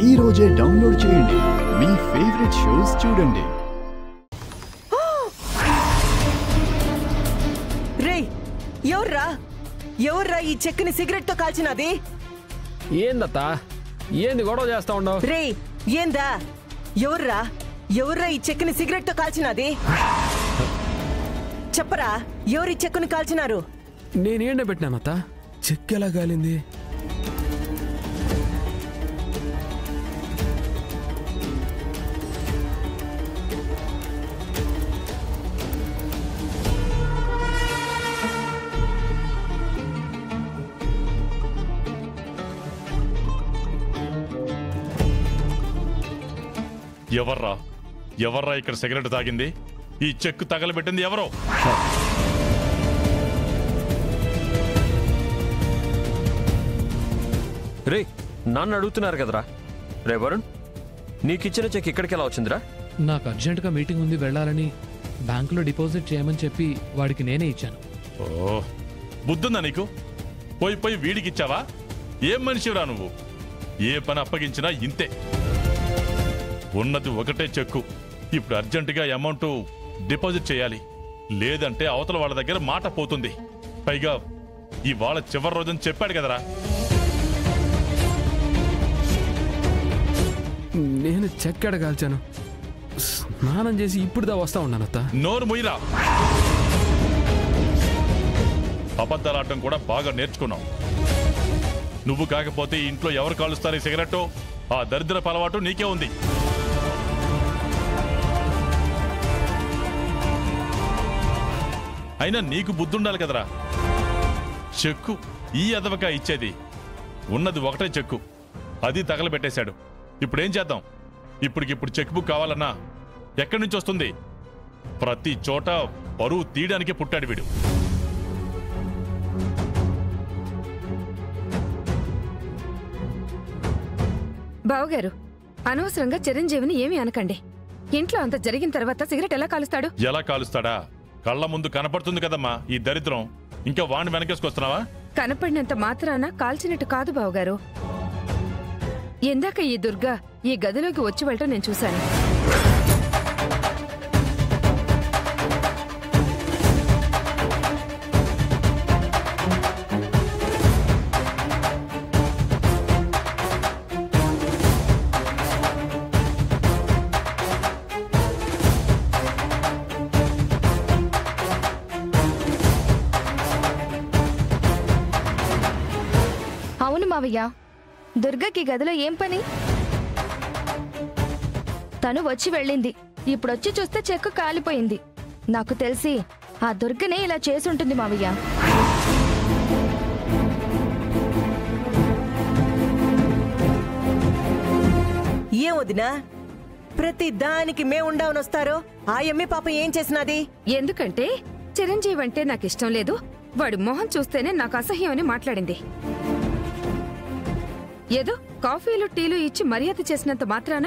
ఈ రోజే డౌన్లోడ్ చేయండి. మీ ఫేవరెట్ షోస్ చూడండి. రేయ్, ఎవర్రా ఈ చెక్కుని సిగరెట్ తో కాల్చినది? ఏందత్తా, ఏంది గొడవ చేస్తా ఉండవు? రేయ్, ఏందా? ఎవర్రా ఈ చెక్కుని సిగరెట్ తో కాల్చినది? చెప్పరా, ఎవరి చెక్కుని కాల్చినారు? నేనేండ పెట్టినానత్త? చెక్కు ఎలా కాలింది? ఎవర్రా ఇక్కడ సిగరెట్ తాగింది? ఈ చెక్కు తగలబెట్టింది ఎవరో? రే, నాన్న అడుగుతున్నారు కదరా. రే వరుణ్, నీకిచ్చిన చెక్ ఇక్కడికి ఎలా వచ్చిందిరా? నాకు అర్జెంటుగా మీటింగ్ ఉంది, వెళ్ళాలని బ్యాంకులో డిపాజిట్ చేయమని చెప్పి వాడికి నేనే ఇచ్చాను. ఓ, బుద్ధుందా నీకు? పోయి వీడికి ఇచ్చావా? ఏం మనిషిరా నువ్వు? ఏ పని అప్పగించినా ఇంతే. ఉన్నది ఒకటే చెక్కు. ఇప్పుడు అర్జెంటుగా అమౌంట్ డిపాజిట్ చేయాలి, లేదంటే అవతల వాళ్ళ దగ్గర మాట పోతుంది. పైగా ఇవాళ చివరి రోజుని చెప్పాడు కదరా. నేను చెక్ ఎడగాల్చాను. స్నానం చేసి ఇప్పుడుదా వస్తా ఉన్నానత్త. నోరు ముయ్యరా. అబద్ధాలాడటం కూడా బాగా నేర్చుకున్నావు. నువ్వు కాకపోతే ఇంట్లో ఎవరు కాలుస్తారు ఈ సిగరెట్టు? ఆ దరిద్రపు అలవాటు నీకే ఉంది. అయినా నీకు బుద్ధుండాలి కదరా. చెక్కు ఈ అదవగా ఇచ్చేది. ఉన్నది ఒకటే చెక్కు, అది తగలబెట్టేశాడు. ఇప్పుడేం చేద్దాం? ఇప్పటికిప్పుడు చెక్ బుక్ కావాలన్నా ఎక్కడి నుంచి వస్తుంది? ప్రతి చోట పరువు తీయడానికే పుట్టాడు వీడు. బావగారు, అనవసరంగా చిరంజీవిని ఏమీ అనకండి. ఇంట్లో అంత జరిగిన తర్వాత సిగరెట్ ఎలా కాలుస్తాడు? ఎలా కాలుస్తాడా? కళ్ళ ముందు కనపడుతుంది కదమ్మా ఈ దరిద్రం. ఇంకా వాణ్ణి వెనకేసుకొస్తున్నావా? కనపడినంత మాత్రాన కాల్చినట్టు కాదు బావగారు. ఎందాక ఈ దుర్గా ఈ గదిలోకి వచ్చి వెళ్ళటం నేను చూశాను. అవును మావయ్య, దుర్గకి గదిలో ఏం పని? తను వచ్చి వెళ్ళింది. ఇప్పుడొచ్చి చూస్తే చెక్కు కాలిపోయింది. నాకు తెలిసి ఆ దుర్గనే ఇలా చేసుంటుంది మావయ్య. ఏం వదినా, ప్రతి దానికి మేముండవనొస్తారో? ఆ యమ్మి పాపం ఏం చేసినది? ఎందుకంటే చిరంజీవి అంటే నాకు ఇష్టం లేదు, వాడి మొహం చూస్తేనే నాకు అసహ్యం అని మాట్లాడింది. ఏదో కాఫీలు టీలు ఇచ్చి మర్యాద చేసినంత మాత్రాన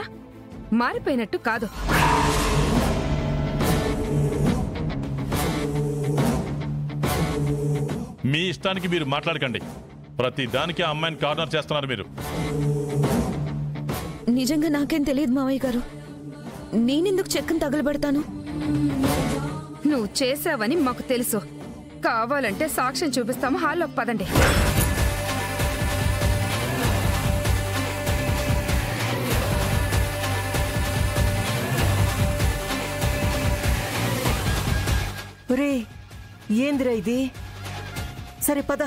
మారిపోయినట్టు కాదు. మీ ఇష్టానికి మీరు మాట్లాడకండి. ప్రతి దానికి ఆ అమ్మాయిని కార్నర్ చేస్తున్నారు మీరు. నిజంగా నాకేం తెలియదు మావయ్య గారు. నేనెందుకు చెక్కును తగలబెడతాను? నువ్వు చేసావని మాకు తెలుసు. కావాలంటే సాక్ష్యం చూపిస్తాము, హాల్లోకి పదండి. రే, ఏందిరా ఇది? సరే పద.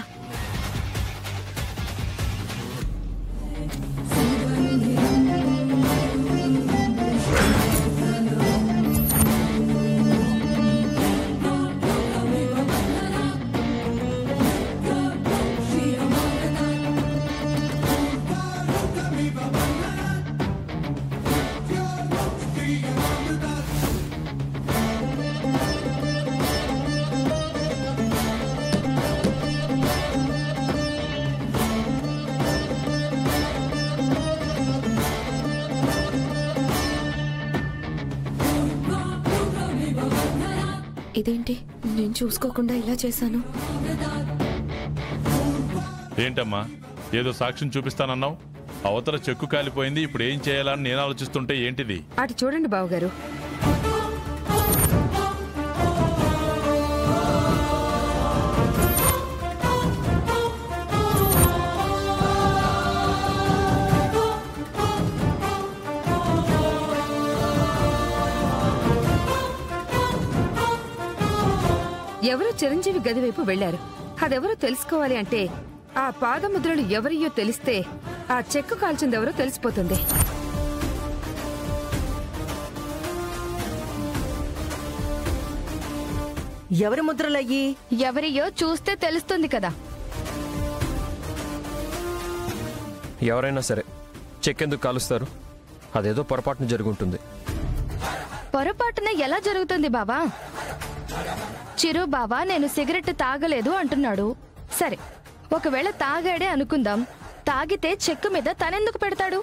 ఇదేంటి, నేను చూసుకోకుండా ఇలా చేశాను? ఏంటమ్మా, ఏదో సాక్ష్యం చూపిస్తానన్నావు? అవతల చెక్కు కాలిపోయింది, ఇప్పుడు ఏం చేయాలని నేను ఆలోచిస్తుంటే ఏంటిది? అటు చూడండి బావగారు. ఎవరో చిరంజీవి గది వైపు వెళ్లారు. అదెవరో తెలుసుకోవాలి అంటే ఆ పాదముద్రలు ఎవరియో తెలిస్తే ఆ చెక్కు కాల్చిందెవరో తెలిసిపోతుంది. ఎవరి ముద్రలయ్యి? ఎవరియో చూస్తే తెలుస్తుంది కదా. ఎవరైనా సరే చెక్ ఎందుకు కాలుస్తారు? అదేదో పొరపాటున జరుగుంటుంది. పొరపాటున ఎలా జరుగుతుంది బావా? చిరు బావా నేను సిగరెట్ తాగలేదు అంటున్నాడు. సరే, ఒకవేళ తాగాడే అనుకుందాం. తాగితే చెక్కు మీద తనెందుకు పెడతాడు?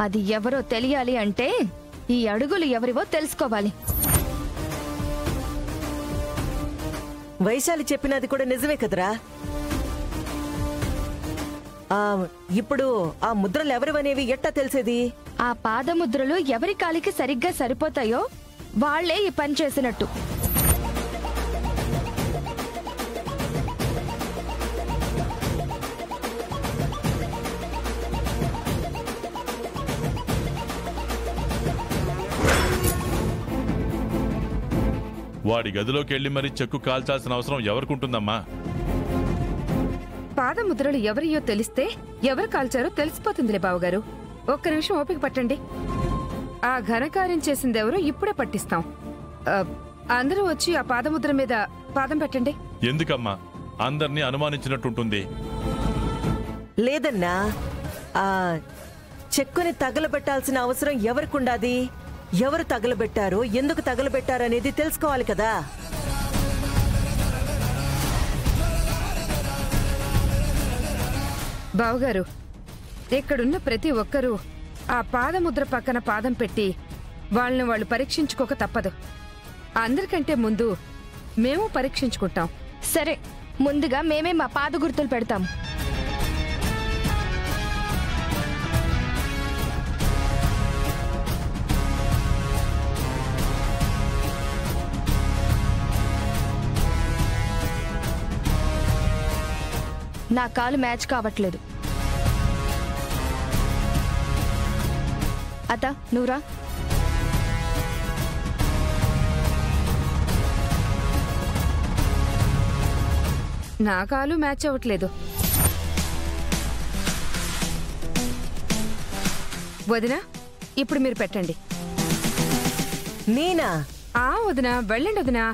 అది ఎవరో తెలియాలి అంటే ఈ అడుగులు ఎవరివో తెలుసుకోవాలి. వైశాలి చెప్పినది కూడా నిజమే కదరా. ఇప్పుడు ఆ ముద్రలు ఎవరివనేవి ఎట్టా తెలిసేది? ఆ పాదముద్రలు ఎవరి కాలికి సరిగ్గా సరిపోతాయో వాళ్లే ఈ పని చేసినట్టు. వాడి గదిలోకి వెళ్లి మరి చెక్కు కాల్చాల్సిన అవసరం ఎవరికుంటుందమ్మా? పాదముద్రలు ఎవరియో తెలిస్తే ఎవరు కాల్చారో తెలిసిపోతుందిలే బావగారు. ఒక్క నిమిషం ఓపిక పట్టండి. ఆ ఘనకార్యం చేసిందెవరో ఇప్పుడే పట్టిస్తాం. అందరూ వచ్చి ఆ పాదముద్ర మీద పాదం పెట్టండి. ఎందుకమ్మా? అందర్నీ అనుమానించినట్టుంటుంది. లేదన్నా, ఆ చెక్కుని తగలబెట్టాల్సిన అవసరం ఎవరికుండాది? ఎవరు తగలబెట్టారో, ఎందుకు తగలబెట్టారనేది తెలుసుకోవాలి కదా. బావగారు, ఇక్కడున్న ప్రతి ఒక్కరూ ఆ పాదముద్ర పక్కన పాదం పెట్టి వాళ్ళని వాళ్ళు పరీక్షించుకోక తప్పదు. అందరికంటే ముందు మేము పరీక్షించుకుంటాం. సరే, ముందుగా మేమే మా పాద గుర్తులు పెడతాం. నా కాలు మ్యాచ్ కావట్లేదు. అత్త, నువ్వురా. నా కాలు మ్యాచ్ అవ్వట్లేదు. వదినా, ఇప్పుడు మీరు పెట్టండి. నేనా? వదినా, వెళ్ళండి వదినా.